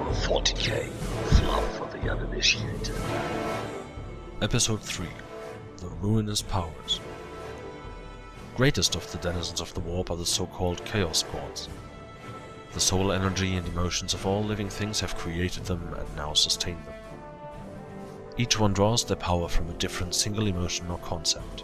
Wh40k Fluff for the uninitiated. Episode 3. The Ruinous Powers. Greatest of the denizens of the warp are the so-called Chaos Gods. The soul energy and emotions of all living things have created them and now sustain them. Each one draws their power from a different single emotion or concept.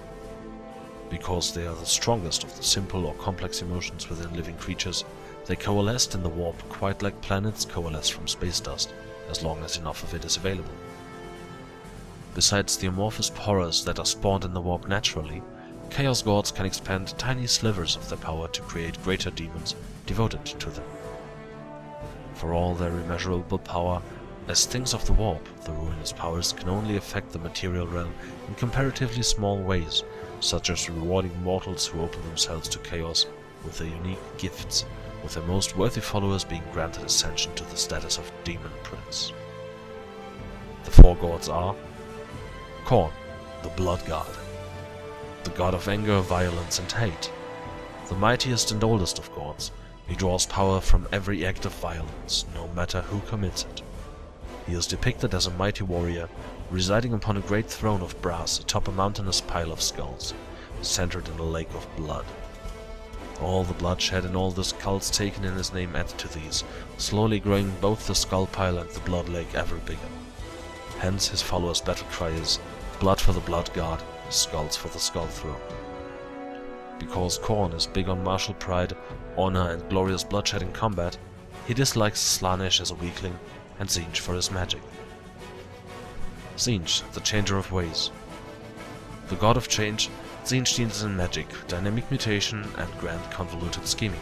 Because they are the strongest of the simple or complex emotions within living creatures, they coalesced in the warp quite like planets coalesce from space dust, as long as enough of it is available. Besides the amorphous horrors that are spawned in the warp naturally, Chaos Gods can expand tiny slivers of their power to create greater demons devoted to them. For all their immeasurable power, as things of the warp, the ruinous powers can only affect the material realm in comparatively small ways, such as rewarding mortals who open themselves to chaos with their unique gifts, with their most worthy followers being granted ascension to the status of Demon Prince. The four gods are Khorne, the Blood God, the god of anger, violence and hate. The mightiest and oldest of gods, he draws power from every act of violence, no matter who commits it. He is depicted as a mighty warrior, residing upon a great throne of brass atop a mountainous pile of skulls, centered in a lake of blood. All the bloodshed and all the skulls taken in his name add to these, slowly growing both the skull pile and the blood lake ever bigger. Hence his followers' battle cry is, blood for the blood god, skulls for the skull throne. Because Khorne is big on martial pride, honor and glorious bloodshed in combat, he dislikes Slaanesh as a weakling and Tzeentch for his magic. Tzeentch, the changer of ways. The god of change, Tzeentch deals in magic, dynamic mutation and grand convoluted scheming.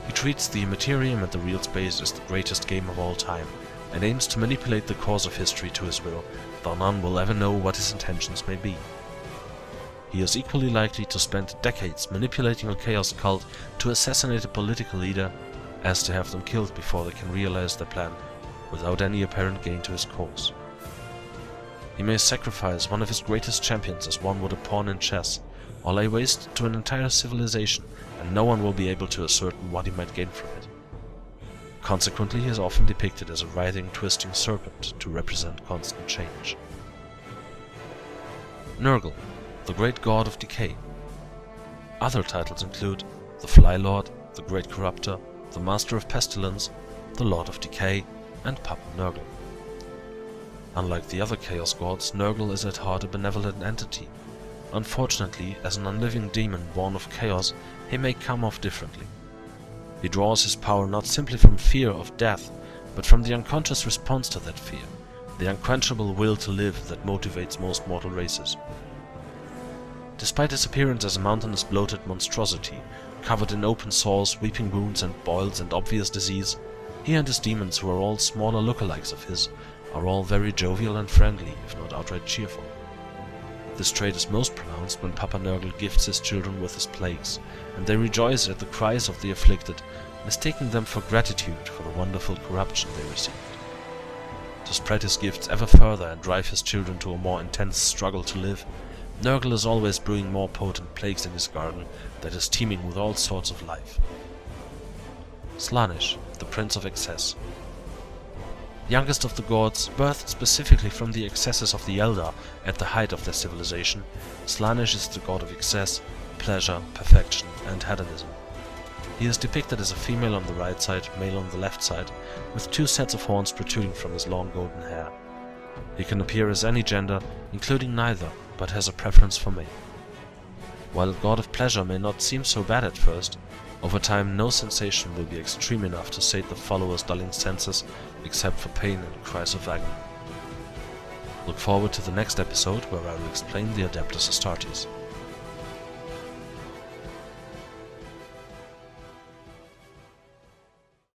He treats the immaterium and the real space as the greatest game of all time, and aims to manipulate the course of history to his will, though none will ever know what his intentions may be. He is equally likely to spend decades manipulating a chaos cult to assassinate a political leader, as to have them killed before they can realize their plan, without any apparent gain to his cause. He may sacrifice one of his greatest champions as one would a pawn in chess, or lay waste to an entire civilization, and no one will be able to ascertain what he might gain from it. Consequently, he is often depicted as a writhing, twisting serpent to represent constant change. Nurgle, the great god of decay. Other titles include the Fly Lord, the Great Corruptor, the Master of Pestilence, the Lord of Decay, and Papa Nurgle. Unlike the other Chaos Gods, Nurgle is at heart a benevolent entity. Unfortunately, as an unliving demon born of chaos, he may come off differently. He draws his power not simply from fear of death, but from the unconscious response to that fear, the unquenchable will to live that motivates most mortal races. Despite his appearance as a mountainous bloated monstrosity, covered in open sores, weeping wounds and boils and obvious disease, he and his demons, who are all smaller lookalikes of his, are all very jovial and friendly, if not outright cheerful. This trait is most pronounced when Papa Nurgle gifts his children with his plagues, and they rejoice at the cries of the afflicted, mistaking them for gratitude for the wonderful corruption they received. To spread his gifts ever further and drive his children to a more intense struggle to live, Nurgle is always brewing more potent plagues in his garden that is teeming with all sorts of life. Slaanesh, the Prince of Excess. Youngest of the gods, birthed specifically from the excesses of the Eldar at the height of their civilization, Slaanesh is the god of excess, pleasure, perfection, and hedonism. He is depicted as a female on the right side, male on the left side, with two sets of horns protruding from his long golden hair. He can appear as any gender, including neither, but has a preference for male. While a god of pleasure may not seem so bad at first, over time no sensation will be extreme enough to sate the follower's dulling senses, except for pain and cries of agony. Look forward to the next episode where I will explain the Adeptus Astartes.